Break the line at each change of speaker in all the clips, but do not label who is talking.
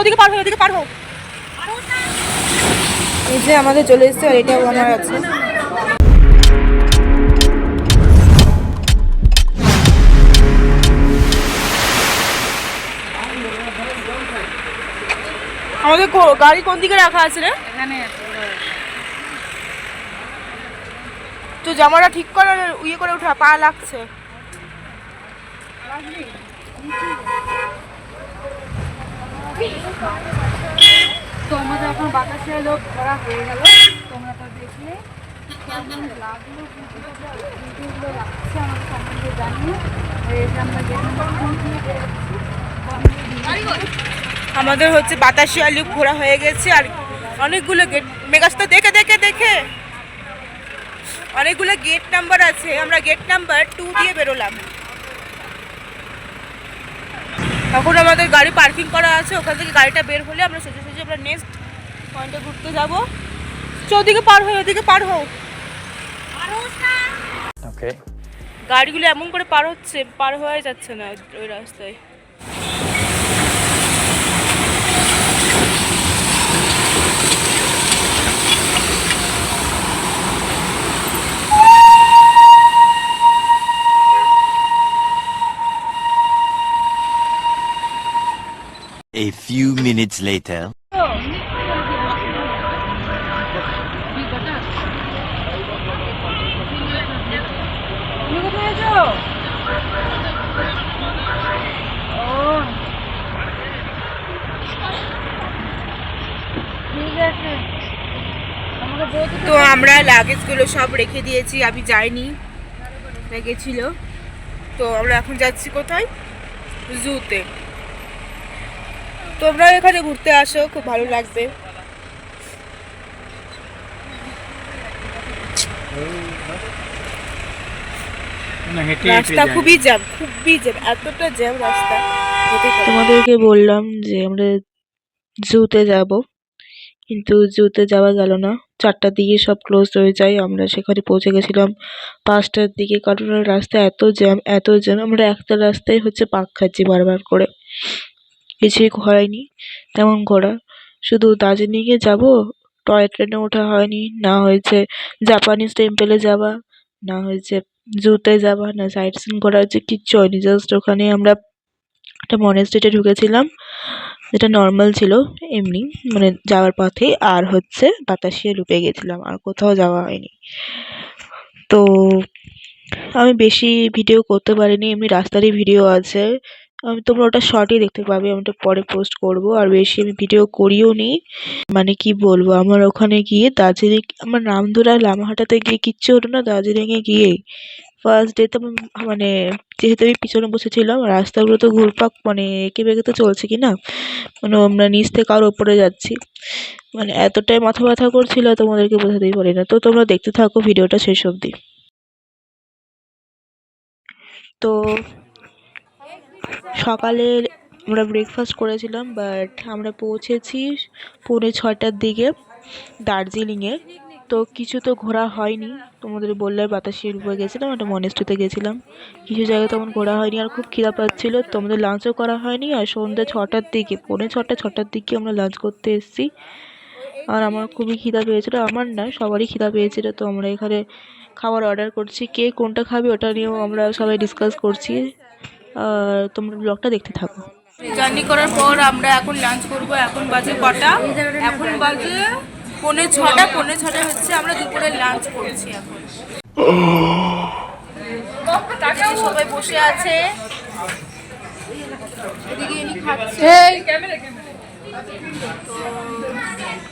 ওদিকে পার হো, ওদিকে পার হো। এই যে আমাদের চলে এসছে, আর এটাও আমার আছে। আমাদের গাড়ি কোন দিকে রাখা আছে রে? এখানে তো জামাটা ঠিক করে ইয়ে করে উঠা, পা লাগছে।
তো আমাদের এখন বাতাসিয়া লোক ঘোরা হয়ে গেল। তোমরা তো দেখলে কেমন লাগলো, ভিডিওগুলো লাগছে আমাদের সম্বন্ধে জানিয়ে।
আমাদের হচ্ছে বাতাসিয়া লুপ ঘোরা হয়ে গেছে, আর অনেকগুলো গেট মেগাস্তা দেখে দেখে দেখে অনেকগুলো গেট নাম্বার আছে। আমরা গেট নাম্বার 2 দিয়ে বেরোলাম। এখন আমাদের গাড়ি পার্কিং করা আছে, ওখান থেকে গাড়িটা বের হলে আমরা সোজা সোজা আমরা নেক্সট পয়েন্টে ঘুরতে যাব। ওদিকে পার হও, ওদিকে পার হও।
ওকে,
গাড়িগুলো এমন করে পার হচ্ছে, পার হয়ে যাচ্ছে না ওই রাস্তায়।
A few minutes later.
তো আমরা লাগেজগুলো সব রেখে দিয়েছি, আমি যাইনি, গেছিল। তো আমরা এখন যাচ্ছি কোথায়? জুতে। তোমরা এখানে ঘুরতে আসো, খুব ভালো লাগবে। রাস্তা খুবই জ্যাম, এতটা জ্যাম রাস্তা। তোমাদেরকে বললাম যে আমরা জুতে যাব, কিন্তু জুতে যাওয়া গেল না। 4টার দিকে সব ক্লোজ হয়ে যায়। আমরা সেখানে পৌঁছে গেছিলাম 5টার দিকে, কারণ রাস্তা এত জ্যাম এত জ্যাম। আমরা একটা রাস্তায় হচ্ছে পাক খাচ্ছি বারবার করে, কিছুই হয়নি তেমন ঘোরা। শুধু দার্জিলিংয়ে যাব, টয় ট্রেনে ওঠা হয়নি, না হয়েছে জাপানিজ টেম্পলে যাওয়া, না হয়েছে জুতে যাওয়া, না সাইট সিন করা হচ্ছে, কিচ্ছু হয়নি। জাস্ট ওখানে আমরা একটা মনেস্ট্রিতে ঢুকেছিলাম, যেটা নর্মাল ছিল এমনি মানে যাওয়ার পথে, আর হচ্ছে বাতাসিয়া লুপে গেছিলাম, আর কোথাও যাওয়া হয়নি। তো আমি বেশি ভিডিও করতে পারিনি, এমনি রাস্তারই ভিডিও আছে, তোমরা ওটা শর্টই দেখতে পাবে, আমি ওটা পরে পোস্ট করব। আর বেশি আমি ভিডিও করিও নি, মানে কি বলবো, আমার ওখানে গিয়ে দার্জিলিং, আমার রামধুরা লামাহাটাতে গিয়ে কিচ্ছু হলো না। দার্জিলিংয়ে গিয়ে ফার্স্ট ডেতে মানে যেহেতু আমি পিছনে বসেছিলাম, রাস্তাগুলো তো ঘুরপাক মানে এঁকে বেঁকে তো চলছে কি না, মানে আমরা নিচ থেকে আরো উপরে যাচ্ছি, মানে এতটাই মাথা ব্যথা করছিল তোমাদেরকে বোঝাতেই পারি না। তো তোমরা দেখতে থাকো ভিডিওটা শেষ অবধি। তো সকালে আমরা ব্রেকফাস্ট করেছিলাম, বাট আমরা পৌঁছেছি 6:45টার দিকে দার্জিলিংয়ে। তো কিছু তো ঘোরা হয়নি, তোমাদের বললে বাতাসিয়া লুপে গেছিলাম, একটা মনেস্ট্রিতে গেছিলাম, কিছু জায়গায় তেমন ঘোরা হয়নি। আর খুব খিদা পাচ্ছিল, তোমাদের লাঞ্চও করা হয়নি। আর সন্ধ্যে 6টার দিকে, 6:45টার দিকে আমরা লাঞ্চ করতে এসেছি। আর আমার খুবই খিদা পেয়েছিল, আমার না সবারই খিদা পেয়েছিল। তো আমরা এখানে খাবার অর্ডার করছি, কে কোনটা খাবে ওটা নিয়েও আমরা সবাই ডিসকাস করছি। আর তোমরা ব্লগটা দেখতে থাকো। জার্নি করার পর আমরা এখন লাঞ্চ করব। এখন বাজে কটা? এখন বাজে 5:45। 5:45 হচ্ছে আমরা দুপুরে লাঞ্চ করছি। এখন সবাই বসে আছে, এদিকে ইনি খাচ্ছে।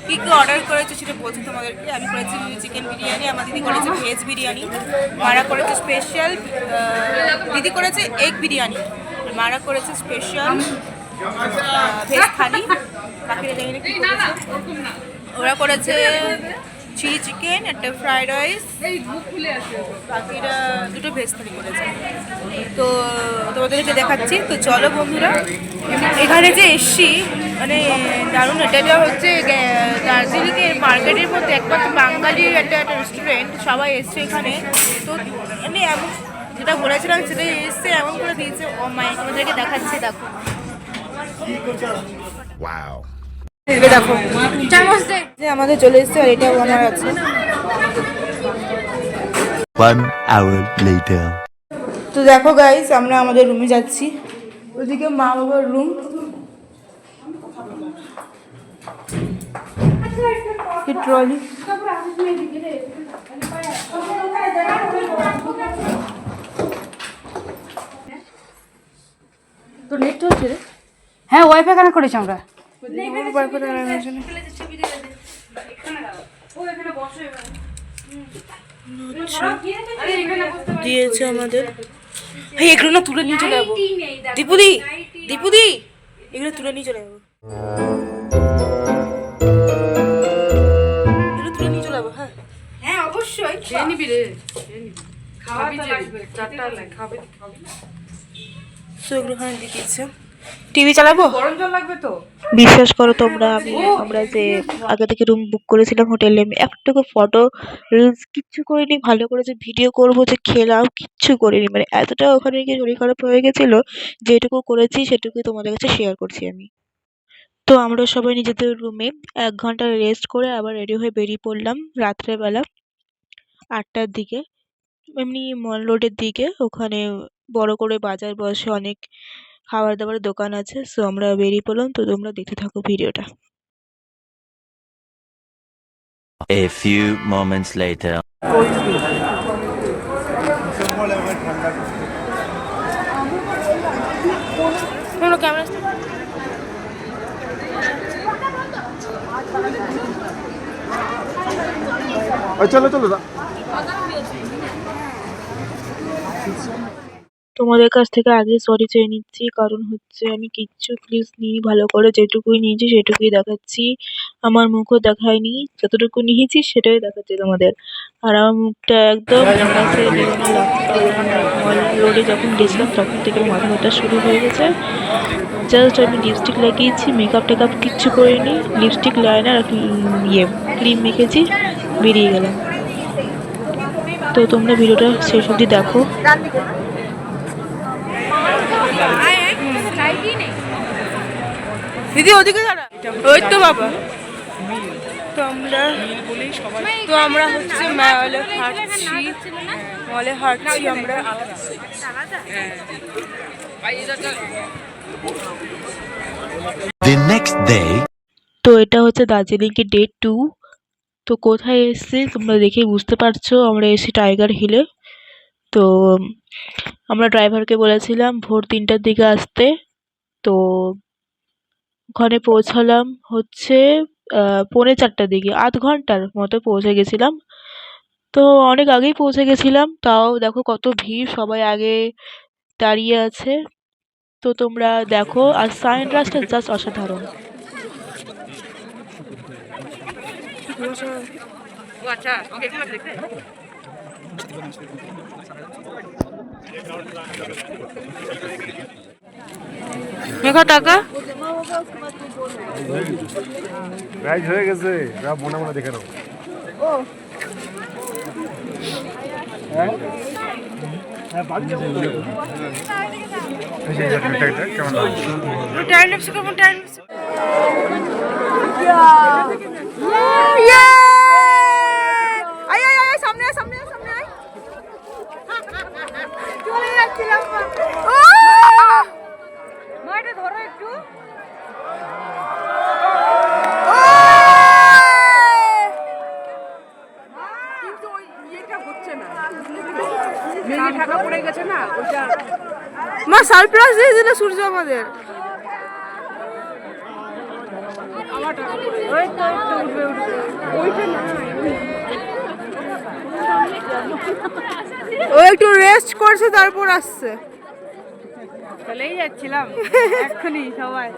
কি কি অর্ডার করেছে সেটা বলছি তোমাদেরকে। আমি করেছি চিকেন বিরিয়ানি, আমার দিদি করেছে ভেজ বিরিয়ানি, মারা করেছে স্পেশাল, দিদি করেছে এগ বিরিয়ানি, মারা করেছে স্পেশাল ভেজ থালি, বাকিরা জানি না কি করেছে। ওরা করেছে চিলি চিকেন, একটা ফ্রাইড রাইস, বাকিরা দুটো ভেজ থালি করেছে। তো তোমাদেরকে দেখাচ্ছি। তো চলো বন্ধুরা, এখানে যে এসছি মানে দারুণ। এটা হচ্ছে দার্জিলিংয়ের মার্কেটের মধ্যে একমাত্র বাঙালির একটা রেস্টুরেন্ট, সবাই এসছে এখানে। তো মানে এমন যেটা বলেছিলাম সেটাই এসছে, এমন করে দিয়েছে। ও মাই, তোমাদেরকে দেখাচ্ছি, দেখো।
Wow.
দেখো চামচ দে।
যে আমাদের চলে এসেছে আর এটাও আমার আছে।
1 hour later.
তো দেখো গাইস, আমরা আমাদের রুমে যাচ্ছি। ওদিকে মা বাবার রুম। ট্রলি
তো নেট চলছে রে? হ্যাঁ, ওয়াইফাই কানেক্ট করেছি আমরা।
দিয়েছে আমাদের। এগুলো না তুলে নিয়ে চলে যাবো। দীপুদি, দীপুদি, এগুলো তুলে নিয়ে চলে যাবো। এগুলো তুলে নিয়ে চলে যাবো। হ্যাঁ হ্যাঁ, অবশ্যই।
খেয়ে নিবি রে, খাবি যে চারটা খাবি।
তো এগুলো ওখানে দিয়ে দিচ্ছে। টিভি চালাবো?
গরম জল লাগবে তো।
বিশ্বাস করো তোমরা, আমরা যে আগে থেকে রুম বুক করেছিলাম হোটেলে, আমি একটুকু ফটো রিলস কিচ্ছু করিনি। ভালো করে যে ভিডিও করবো, যে খেলাম, কিচ্ছু করিনি। মানে এতটা ওখানে গিয়ে শরীর খারাপ হয়ে গেছিল, যেটুকু করেছি সেটুকুই তোমাদের কাছে শেয়ার করছি আমি। তো আমরা সবাই নিজেদের রুমে 1 ঘন্টা রেস্ট করে আবার রেডি হয়ে বেরিয়ে পড়লাম রাত্রেবেলা 8টার দিকে, এমনি মল রোডের দিকে। ওখানে বড় করে বাজার বসে, অনেক খাবার দাবারের দোকান আছে। সো আমরা বেরিয়ে পড়লাম। তো তোমরা দেখতে থাকো ভিডিওটা।
A few moments later.
চলো চলো।
তোমাদের কাছ থেকে আগে সরি চেয়ে নিচ্ছি, কারণ হচ্ছে আমি কিচ্ছু ক্লিপস নিই ভালো করে, যেটুকুই নিয়েছি সেটুকুই দেখাচ্ছি। আমার মুখও দেখায়নি, যতটুকু নিয়েছি সেটাই দেখাচ্ছি তোমাদের। আর আমার মুখটা একদম মল রোডে যখন গেছিলাম তখন থেকে মাথা ব্যথা শুরু হয়ে গেছে। জাস্ট আমি লিপস্টিক লাগিয়েছি, মেকআপ টেকআপ কিচ্ছু করিনি। লিপস্টিক, লাইনার আর ক্রিম মেখেছি, বেরিয়ে গেলাম। তো তোমরা ভিডিওটা শেষ অবধি দেখো। দিদি ওদিকে দাঁড়া। ওই তো বাবা। তো আমরা হচ্ছে মলে হাঁটছি আমরা।
The next day.
তো এটা হচ্ছে দার্জিলিং এর ডে 2। তো কোথায় এসেছি তোমরা দেখেই বুঝতে পারছো, আমরা এসেছি টাইগার হিলে। তো আমরা ড্রাইভারকে বলেছিলাম ভোর 3টার দিকে আসতে। তো ওখানে পৌঁছালাম হচ্ছে 3:45টার দিকে, 0.5 ঘন্টার মতো পৌঁছে গেছিলাম। তো অনেক আগেই পৌঁছে গেছিলাম, তাও দেখো কত ভিড়, সবাই আগে দাঁড়িয়ে আছে। তো তোমরা দেখো, আর সানরাইজটা জাস্ট অসাধারণ। মেঘা টাকা
রাইজ হয়ে গেছে, মনে মনে দেখে নাও।
ধরো একটু। ঢাকা পড়ে গেছে না, ওইটা
মা সারপ্রাইজ দিয়ে দিল সূর্য আমাদের।
ওই তো একটু উঠবে ওইটা না,
ও একটু রেস্ট করছে তারপর আসছে।
চলেই যাচ্ছিলাম এক্ষুনি সবাই।